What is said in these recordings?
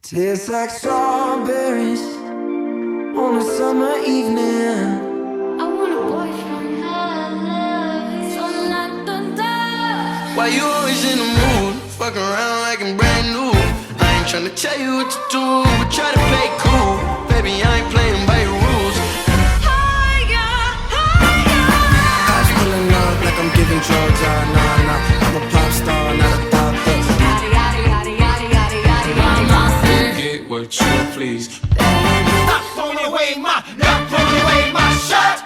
Tastes like strawberries on a summer evening. I want a boyfriend. So like thunder. Why you always in the mood? Fuck around like I'm brand new. I ain't tryna tell you what to do, but try to play cool. Baby, I ain't playing by your rules. Eyes pulling up like I'm giving drugs. Nah, nah, I'm a pop star, not a doctor. Get what you please. Stop throwing away my shirt.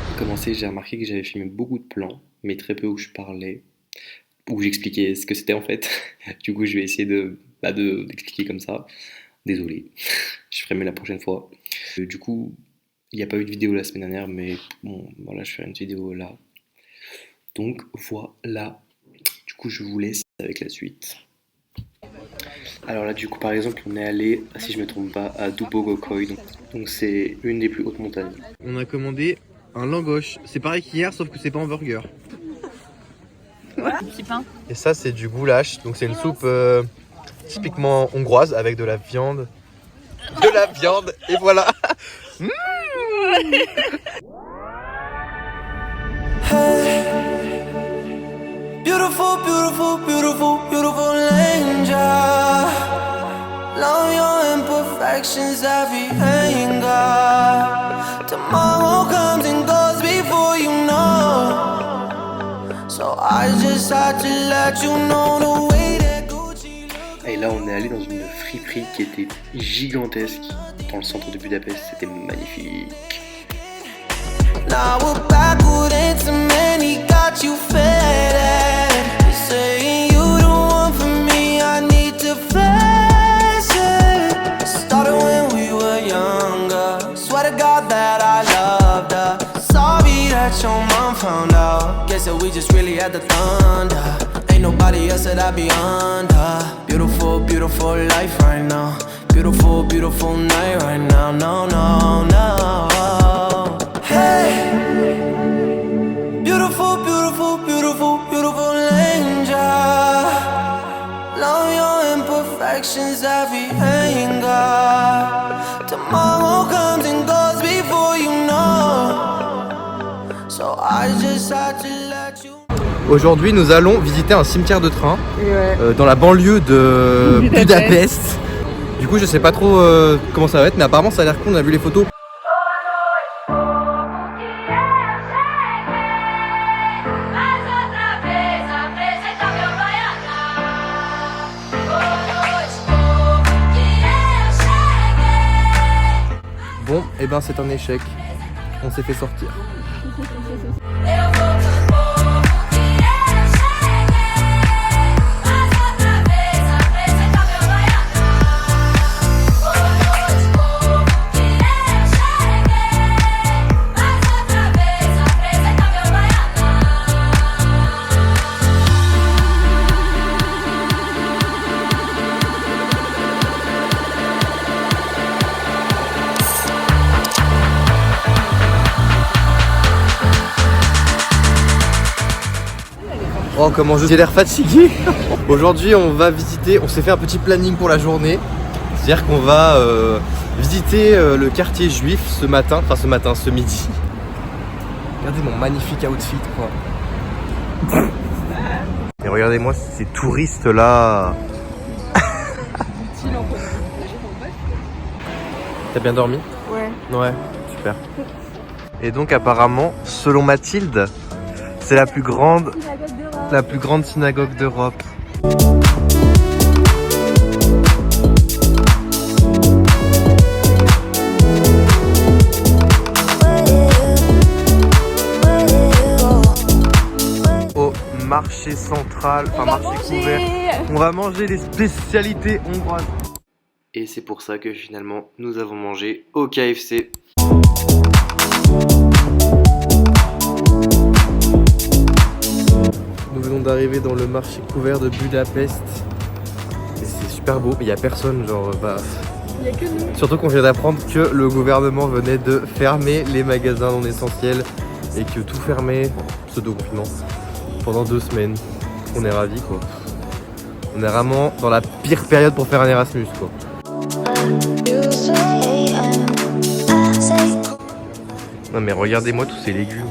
Pour commencer, j'ai remarqué que j'avais filmé beaucoup de plans, mais très peu où je parlais, où j'expliquais ce que c'était en fait. Du coup, je vais essayer d'expliquer comme ça. Désolé, je ferai mieux la prochaine fois. Du coup, il n'y a pas eu de vidéo la semaine dernière, mais bon, voilà, je ferai une vidéo là. Donc voilà, du coup, je vous laisse avec la suite. Alors là, du coup, par exemple, on est allé, si je me trompe pas, à Dubogokoi, donc c'est une des plus hautes montagnes. On a commandé un langoche. C'est pareil qu'hier, sauf que c'est pas en burger. Petit pain. Et ça, c'est du goulash. Donc, c'est une soupe typiquement hongroise avec de la viande. De la viande, et voilà. Beautiful, beautiful, beautiful, beautiful angel. Love your imperfections, every anger. Tomorrow comes and goes before you know. So I just had to let you know the way that Gucci look. Et là, on est allé dans une friperie qui était gigantesque dans le centre de Budapest. C'était magnifique. Now we're backward into many, got you faded. You're saying you don't want for me, I need to face it. Started when we were younger, swear to God that I loved her. Sorry that your mom found out, guess that we just really had the thunder. Ain't nobody else that I be under. Beautiful, beautiful life right now. Beautiful, beautiful night right now. No, no, no. Hey, beautiful, beautiful, beautiful, beautiful angel. Love your imperfections, every anger. Tomorrow comes and goes before you know. So I just had to let you. Aujourd'hui, nous allons visiter un cimetière de train dans la banlieue de Budapest. Du coup, je sais pas trop comment ça va être, mais apparemment, ça a l'air cool. On a vu les photos. Bon, et ben c'est un échec. On s'est fait sortir. Oh, comment j'ai l'air fatigué. Aujourd'hui, on va visiter, on s'est fait un petit planning pour la journée. C'est-à-dire qu'on va visiter le quartier juif ce matin, ce midi. Regardez mon magnifique outfit, quoi. Et regardez-moi ces touristes là. T'as bien dormi? Ouais. Ouais, super. Et donc apparemment, selon Mathilde, c'est la plus grande synagogue d'Europe. Au marché central, enfin marché couvert, on va manger les spécialités hongroises. Et c'est pour ça que finalement, nous avons mangé au KFC. Nous venons d'arriver dans le marché couvert de Budapest. Et c'est super beau, mais il n'y a personne, genre Il y a que nous. Surtout qu'on vient d'apprendre que le gouvernement venait de fermer les magasins non essentiels et que tout fermait, pseudo-confinement, pendant 2 semaines. On est ravis quoi. On est vraiment dans la pire période pour faire un Erasmus quoi. Non mais regardez-moi tous ces légumes.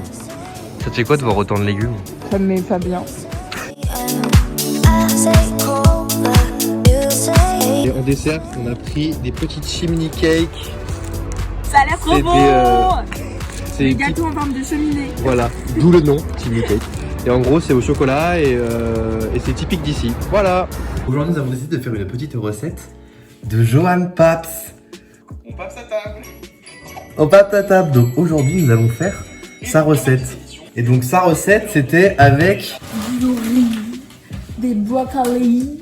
Ça te fait quoi de voir autant de légumes? Ça me met pas bien. Et en dessert, on a pris des petites chimney cakes. Ça a l'air trop bon. C'est des gâteaux en forme de cheminée. Voilà, d'où le nom, chimney cake. Et en gros, c'est au chocolat et c'est typique d'ici. Voilà. Aujourd'hui, nous avons décidé de faire une petite recette de Johan Paps. On passe à table. On pape à table. Donc aujourd'hui, nous allons faire sa recette. Et donc sa recette, c'était avec Du riz, des brocolis,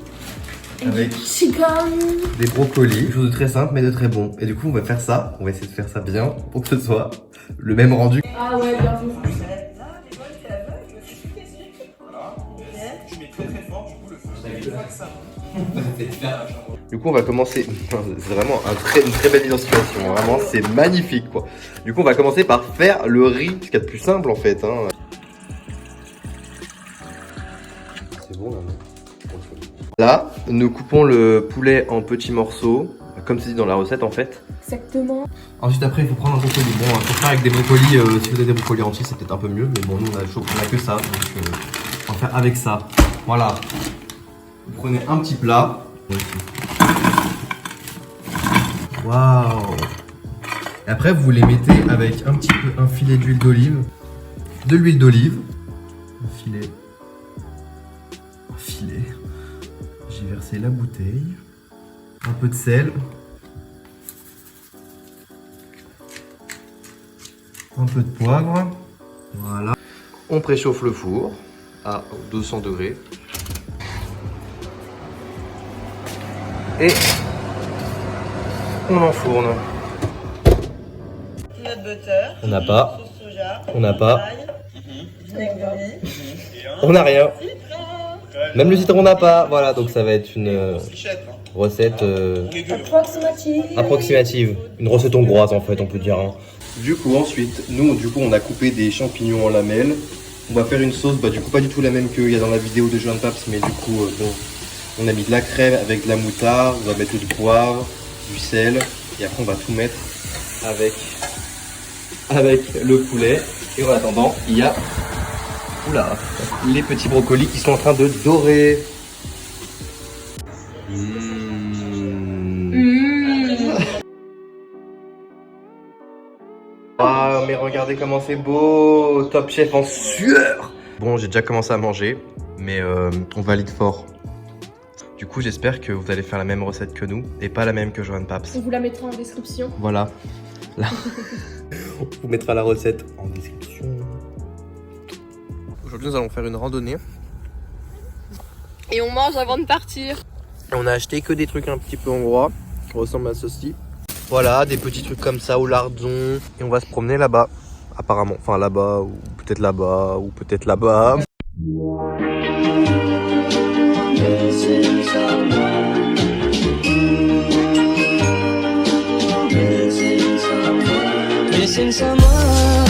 et Avec- du chicken. des brocolis. Quelque chose de très simple mais de très bon. Et du coup, on va faire ça. On va essayer de faire ça bien pour que ce soit le même rendu. Ah ouais, bien vu. Tu mets très très fort, du coup le feu. Du coup, on va commencer. C'est vraiment une très belle mise en situation. Vraiment, c'est magnifique quoi. Du coup, on va commencer par faire le riz, ce qu'il y a de plus simple en fait. Hein. C'est bon là, non? Là, nous coupons le poulet en petits morceaux, comme c'est dit dans la recette en fait. Exactement. Ensuite, après, il faut prendre un brocoli. Bon, il faut faire avec des brocolis. Si vous avez des brocolis entiers, c'est peut-être un peu mieux. Mais bon, nous, on a que ça. Donc, on va faire avec ça. Voilà. Vous prenez un petit plat. Waouh. Et après, vous les mettez avec un filet d'huile d'olive. De l'huile d'olive. Un filet. J'ai versé la bouteille. Un peu de sel. Un peu de poivre. Voilà. On préchauffe le four à 200 degrés. Et on enfourne. Peanut butter, On n'a pas. sauce soja, On n'a pas. ail, vinaigre de riz, On n'a rien. Même le citron on n'a pas. Voilà, donc ça va être une recette approximative. Une recette hongroise en fait, on peut dire. Hein. Du coup, ensuite, nous, on a coupé des champignons en lamelles. On va faire une sauce, du coup, pas du tout la même qu'il y a dans la vidéo de Johan Paps, mais du coup, on a mis de la crème avec de la moutarde, on va mettre du poivre, du sel, et après, on va tout mettre avec le poulet. Et en attendant, il y a les petits brocolis qui sont en train de dorer. Ah, mais regardez comment c'est beau! Top Chef en sueur! Bon, j'ai déjà commencé à manger, mais on valide fort. Du coup, j'espère que vous allez faire la même recette que nous et pas la même que Johan Paps. On vous la mettra en description. Voilà. Là. On vous mettra la recette en description. Aujourd'hui, nous allons faire une randonnée. Et on mange avant de partir. On a acheté que des trucs un petit peu hongrois qui ressemblent à ceci. Voilà, des petits trucs comme ça au lardon. Et on va se promener là-bas, apparemment. Enfin là-bas, ou peut-être là-bas, ou peut-être là-bas. Missing someone